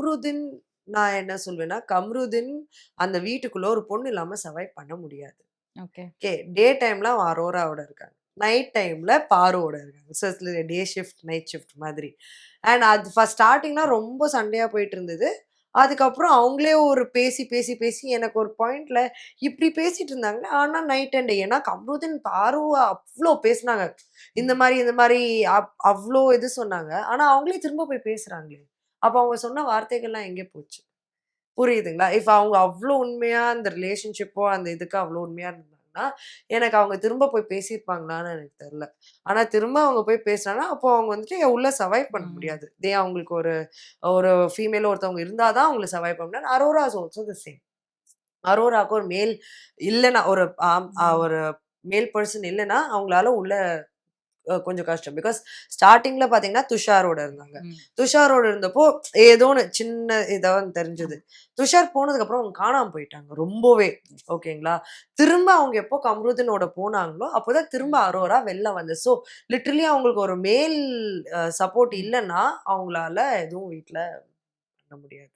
கம்ருதீன் நான் என்ன சொல்வேன்னா, கம்ருதீன் அந்த வீட்டுக்குள்ள ஒரு பொண்ணு இல்லாம சர்வைவ் பண்ண முடியாது. ஓகே. ஓகே. டே டைம்ல அவன் அரோராவோட இருக்காங்க. நைட் டைம்ல பாருவோட இருக்காங்க. So day shift, night shift மாதிரி. அண்ட் அது ஸ்டார்ட்டிங்லாம் ரொம்ப சண்டையா போயிட்டு இருந்தது. அதுக்கப்புறம் அவங்களே ஒரு பேசி, பேசி, பேசி எனக்கு ஒரு பாயிண்ட்ல இப்படி பேசிட்டு இருந்தாங்க. ஆனா நைட் அண்ட் டே ஏன்னா கம்ருதீன் பாருவ அவ்ளோ பேசுனாங்க. இந்த மாரி அவ்ளோ இது சொன்னாங்க. ஆனா அவங்களே திரும்ப போய் பேசுறாங்களே! அப்ப அவங்க சொன்ன வார்த்தைகள்லாம் எங்கே போச்சு? புரியுதுங்களா? இப்ப அவங்க அவ்ளோ உண்மையா அந்த ரிலேஷன்ஷிப்போ, அந்த இதுக்கு அவ்ளோ உண்மையா இருந்தாங்கன்னா, எனக்கு அவங்க திரும்ப போய் பேசியிருப்பாங்களான்னு எனக்கு தெரியல. ஆனா திரும்ப அவங்க போய் பேசுனாங்கன்னா, அப்போ அவங்க வந்துட்டு உள்ள சர்வைவ் பண்ண ம். முடியாது. அவங்களுக்கு ஒரு ஒரு ஃபீமேலோ ஒருத்தவங்க இருந்தா தான் அவங்கள சர்வைவ் பண்ண முடியும். Aurora is also the same. அரோராக்கு ஒரு மேல் இல்லன்னா ஒரு ம். ஒரு மேல் பெர்சன் இல்லன்னா, அவங்களால உள்ள கொஞ்சம் கஷ்டம். பிகாஸ் ஸ்டார்ட்டிங்ல பார்த்தீங்கன்னா, துஷாரோட இருந்தாங்க. ம். துஷாரோட இருந்தப்போ ஏதோ ஒண்ணு சின்ன இதா தெரிஞ்சது. ஆமா. துஷார் போனதுக்கப்புறம் அவங்க காணாம போயிட்டாங்க. ரொம்பவே. எஸ். ஓகேங்களா? திரும்ப அவங்க எப்போ கம்ருதீனோட போனாங்களோ, அப்போதான் திரும்ப ம். அரோரா வெளில வந்தது. ஸோ லிட்டரலி அவங்களுக்கு ஒரு மேல் சப்போர்ட் ம். இல்லன்னா, அவங்களால எதுவும் வீட்ல பண்ண முடியாது.